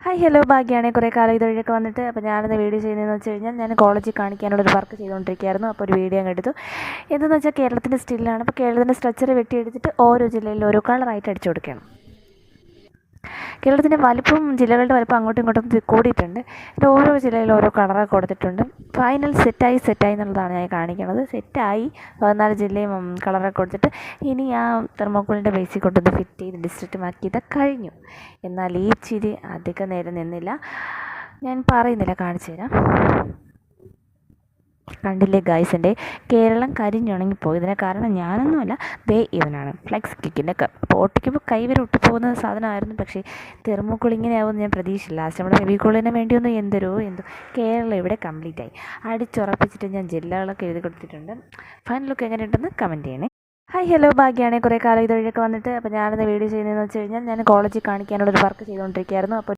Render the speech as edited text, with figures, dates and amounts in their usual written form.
Hi hello ഭാഗ്യമാണ്. കുറേ കാലം ഇതുവഴിയൊക്കെ വന്നിട്ട് അപ്പോൾ ഞാനിന്ന് വീഡിയോ ചെയ്യുന്നതെന്ന് വെച്ച് കഴിഞ്ഞാൽ ഞാൻ കോളേജിൽ കാണിക്കാനുള്ളൊരു വർക്ക് ചെയ്തുകൊണ്ടിരിക്കുകയായിരുന്നു. അപ്പോൾ ഒരു വീഡിയോ അങ്ങ് എടുത്തു. എന്തെന്ന് വെച്ചാൽ കേരളത്തിൻ്റെ സ്റ്റില്ലാണ്. അപ്പോൾ കേരളത്തിൻ്റെ സ്ട്രക്ചർ വെട്ടിയെടുത്തിട്ട് ഓരോ ജില്ലയിൽ ഓരോ കളറായിട്ട് അടിച്ചു കൊടുക്കണം. കേരളത്തിൻ്റെ വലിപ്പം, ജില്ലകളുടെ വലിപ്പം അങ്ങോട്ടും ഇങ്ങോട്ടും കൂടിയിട്ടുണ്ട്. ഇത് ഓരോ ജില്ലയിൽ ഓരോ കളറൊക്കെ കൊടുത്തിട്ടുണ്ട്. ഫൈനൽ സെറ്റായി എന്നുള്ളതാണ് ഞാൻ കാണിക്കുന്നത്. സെറ്റായി 14 ജില്ലയും കളറൊക്കെ കൊടുത്തിട്ട് ഇനി ആ തെർമോക്കോളിൻ്റെ ബേസിൽ കൊണ്ടൊന്ന് ഫിറ്റ് ചെയ്ത് ഡിസ്ട്രിക്റ്റുമാക്കിയത് കഴിഞ്ഞു. എന്നാൽ ഈ ചിരി അധികം നേരം നിന്നില്ല. ഞാൻ പറയുന്നില്ല, കാണിച്ചു തരാം. കണ്ടില്ലേ ഗൈസ്, എൻ്റെ കേരളം കരിഞ്ഞുണങ്ങിപ്പോയി. ഇതിന് കാരണം ഞാനൊന്നുമല്ല, ദേ ഇവനാണ്. ഫ്ലെക്സ് കിക്കിൻ്റെ അപ്പോൾ ഒട്ടിക്കുമ്പോൾ കൈവരെ ഒട്ടിപ്പോകുന്ന സാധനമായിരുന്നു. പക്ഷേ തെർമോക്കോൾ ഇങ്ങനെയാവുമെന്ന് ഞാൻ പ്രതീക്ഷിച്ചില്ല. ലാസ്റ്റ് നമ്മുടെ ഫെവിക്കോളിന് വേണ്ടിയൊന്നും എന്തോ കേരളം ഇവിടെ കംപ്ലീറ്റ് ആയി. അടിച്ചുറപ്പിച്ചിട്ട് ഞാൻ ജില്ലകളൊക്കെ എഴുതി കൊടുത്തിട്ടുണ്ട്. ഫൈനൽ ലുക്ക് എങ്ങനെയുണ്ടെന്ന് കമൻറ്റ് ചെയ്യണേ. ഹായ് ഹലോ ഭാഗ്യമാണ്. കുറേ കാലം ഇതുവഴിയൊക്കെ വന്നിട്ട് അപ്പോൾ ഞാനിന്ന് വീഡിയോ ചെയ്യുന്നതെന്ന് വെച്ച് കഴിഞ്ഞാൽ ഞാൻ കോളേജിൽ കാണിക്കാനുള്ളൊരു വർക്ക് ചെയ്തുകൊണ്ടിരിക്കുകയായിരുന്നു. അപ്പോൾ